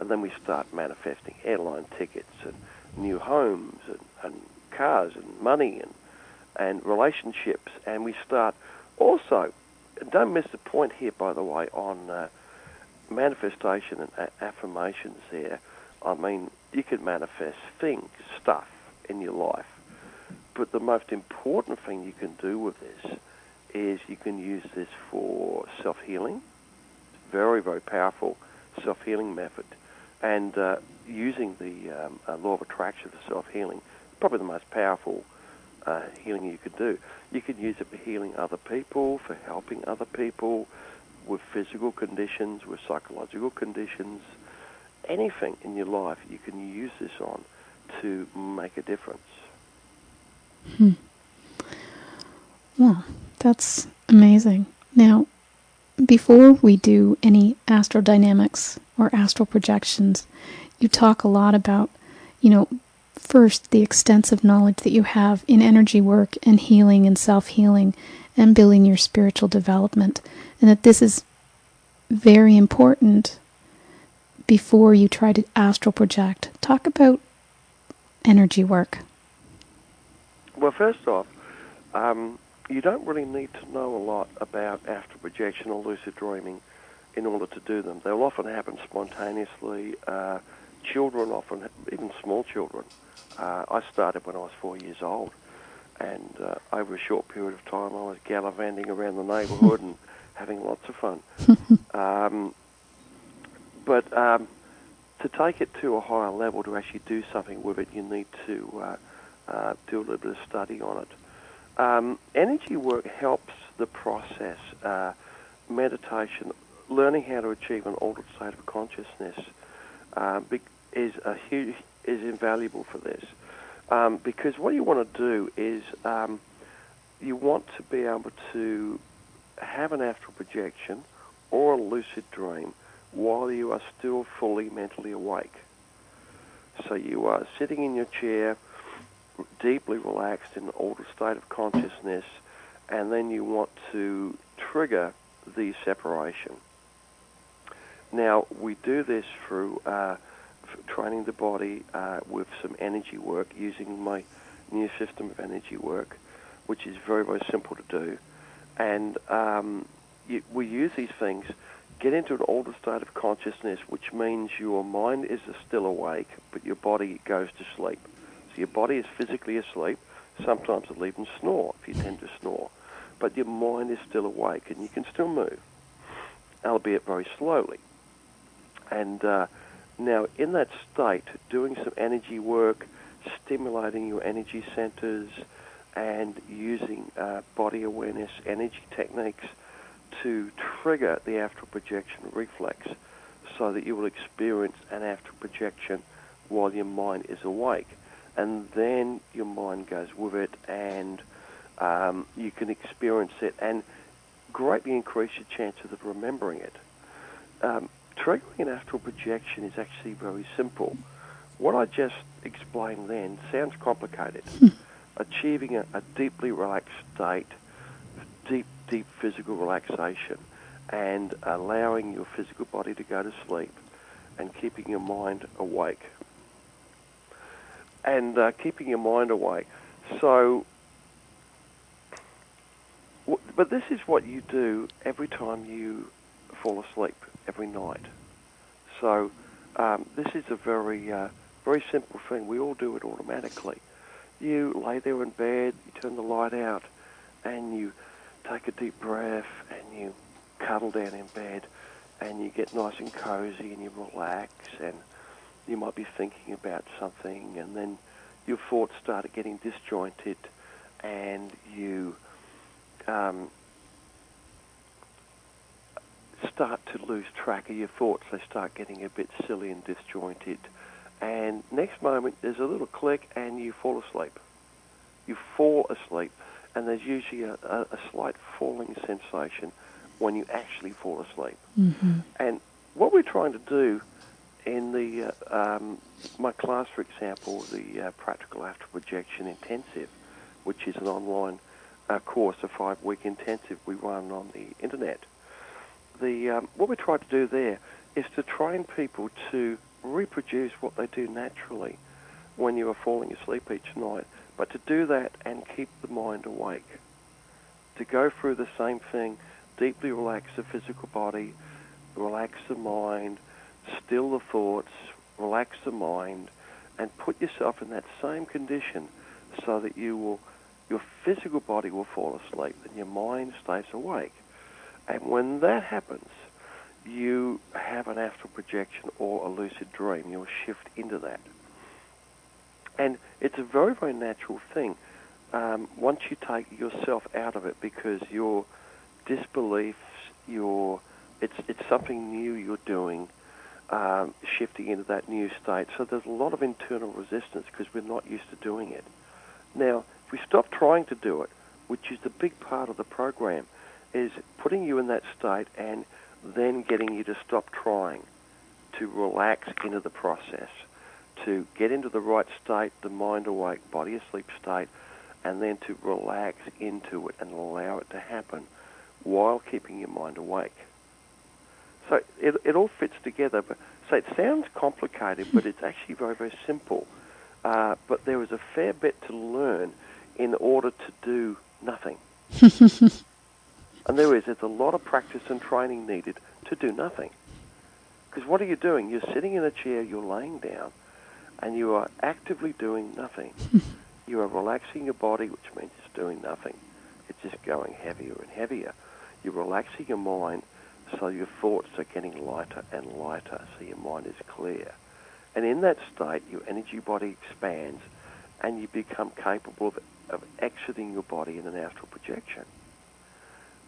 And then we start manifesting airline tickets and new homes and cars and money and relationships. And we start also, don't miss the point here, by the way, on manifestation and affirmations there. I mean, you can manifest things, stuff in your life. But the most important thing you can do with this is you can use this for self-healing. It's very, very powerful self-healing method. And using the law of attraction for self-healing, probably the most powerful healing you could do. You can use it for healing other people, for helping other people with physical conditions, with psychological conditions. Anything in your life you can use this on to make a difference. Well, that's amazing. Now, before we do any astral dynamics or astral projections, you talk a lot about, first, the extensive knowledge that you have in energy work and healing and self-healing and building your spiritual development, and that this is very important before you try to astral project. Talk about energy work. Well, first off, you don't really need to know a lot about astral projection or lucid dreaming in order to do them. They'll often happen spontaneously. Children often, even small children. I started when I was 4 years old, and over a short period of time I was gallivanting around the neighbourhood and having lots of fun. But to take it to a higher level, to actually do something with it, you need to do a little bit of study on it. Energy work helps the process. Meditation, learning how to achieve an altered state of consciousness, is invaluable for this. Because what you want to do is you want to be able to have an astral projection or a lucid dream while you are still fully mentally awake. So you are sitting in your chair, deeply relaxed in an altered state of consciousness, and then you want to trigger the separation. Now, we do this through training the body with some energy work, using my new system of energy work, which is very, very simple to do. And we use these things, get into an altered state of consciousness, which means your mind is still awake, but your body goes to sleep. So your body is physically asleep. Sometimes it'll even snore if you tend to snore. But your mind is still awake and you can still move, albeit very slowly. And now in that state, doing some energy work, stimulating your energy centers, and using body awareness energy techniques to trigger the astral projection reflex so that you will experience an astral projection while your mind is awake. And then your mind goes with it, and you can experience it and greatly increase your chances of remembering it. Triggering an astral projection is actually very simple. What I just explained then sounds complicated. Achieving a deeply relaxed state, deep physical relaxation, and allowing your physical body to go to sleep, and keeping your mind awake. And keeping your mind awake. So, but this is what you do every time you fall asleep, every night. So this is a very simple thing. We all do it automatically. You lay there in bed, you turn the light out, and you take a deep breath, and you cuddle down in bed, and you get nice and cozy, and you relax, and you might be thinking about something, and then your thoughts start getting disjointed, and you start to lose track of your thoughts. They start getting a bit silly and disjointed. And next moment, there's a little click, and you fall asleep. You fall asleep, and there's usually a slight falling sensation when you actually fall asleep. Mm-hmm. And what we're trying to do in the my class, for example, the Practical Astral Projection Intensive, which is an online course, a 5-week intensive we run on the internet. What we try to do there is to train people to reproduce what they do naturally when you are falling asleep each night, but to do that and keep the mind awake. To go through the same thing, deeply relax the physical body, relax the mind, still the thoughts, relax the mind, and put yourself in that same condition so that your physical body will fall asleep and your mind stays awake. And when that happens, you have an astral projection or a lucid dream. You'll shift into that. And it's a very, very natural thing once you take yourself out of it, because your disbeliefs, it's something new you're doing, shifting into that new state. So there's a lot of internal resistance because we're not used to doing it. Now, if we stop trying to do it, which is the big part of the program, is putting you in that state and then getting you to stop trying, to relax into the process, to get into the right state, the mind awake, body asleep state, and then to relax into it and allow it to happen while keeping your mind awake. So it all fits together. So it sounds complicated, but it's actually very, very simple. But there is a fair bit to learn in order to do nothing. And there's a lot of practice and training needed to do nothing. Because what are you doing? You're sitting in a chair, you're laying down, and you are actively doing nothing. You are relaxing your body, which means it's doing nothing. It's just going heavier and heavier. You're relaxing your mind, so your thoughts are getting lighter and lighter, so your mind is clear. And in that state, your energy body expands, and you become capable of exiting your body in an astral projection.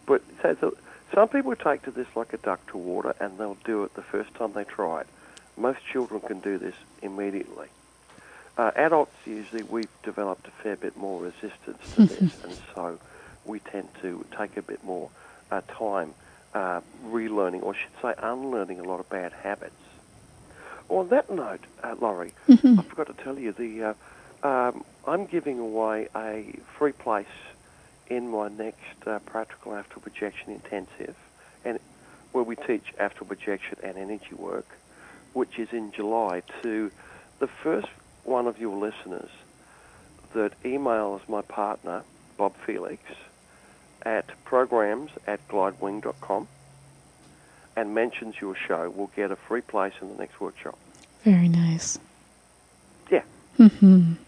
But so some people take to this like a duck to water, and they'll do it the first time they try it. Most children can do this immediately. Adults, usually, we've developed a fair bit more resistance to this, and so we tend to take a bit more time relearning, or I should say unlearning, a lot of bad habits. On that note, Laurie, I forgot to tell you, I'm giving away a free place in my next Practical Astral Projection Intensive, and where we teach astral projection and energy work, which is in July, to the first one of your listeners that emails my partner, Bob Felix, at programs@glidewing.com and mentions your show will get a free place in the next workshop. Very nice. Yeah. And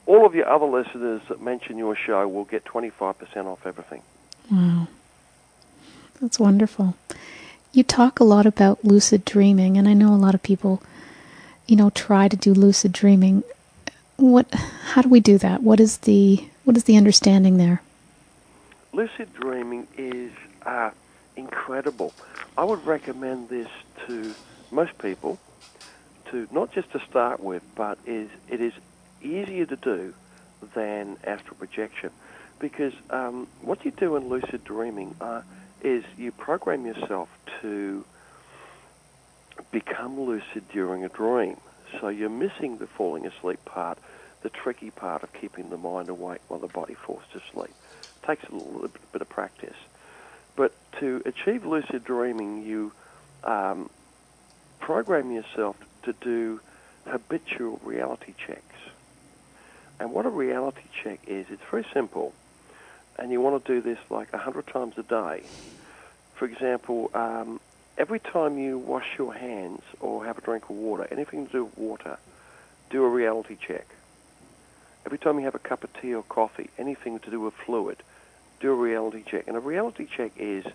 all of your other listeners that mention your show will get 25% off everything. Wow. That's wonderful. You talk a lot about lucid dreaming, and I know a lot of people, try to do lucid dreaming. How do we do that? What is the understanding there? Lucid dreaming is incredible. I would recommend this to most people, to not just to start with, but it is easier to do than astral projection, because what you do in lucid dreaming is you program yourself to become lucid during a dream. So you're missing the falling asleep part, the tricky part of keeping the mind awake while the body falls to sleep. It takes a little bit of practice. But to achieve lucid dreaming, you program yourself to do habitual reality checks. And what a reality check is, it's very simple. And you want to do this like 100 times a day. For example, every time you wash your hands or have a drink of water, anything to do with water, do a reality check. Every time you have a cup of tea or coffee, anything to do with fluid, do a reality check. And a reality check is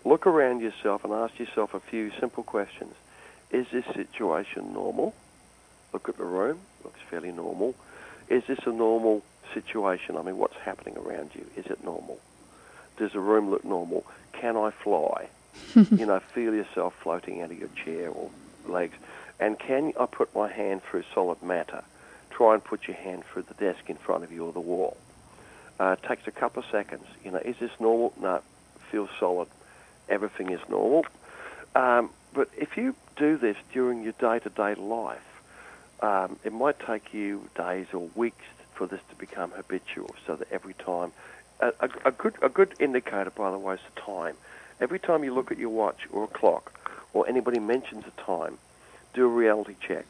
look around yourself and ask yourself a few simple questions. Is this situation normal? Look at the room. Looks fairly normal. Is this a normal situation? I mean, what's happening around you? Is it normal? Does the room look normal? Can I fly? Feel yourself floating out of your chair or legs. And can I put my hand through solid matter? Try and put your hand through the desk in front of you or the wall. It takes a couple of seconds. Is this normal? No, feels solid. Everything is normal. But if you do this during your day-to-day life, it might take you days or weeks for this to become habitual, so that every time, a good indicator, by the way, is the time. Every time you look at your watch or a clock, or anybody mentions a time, do a reality check.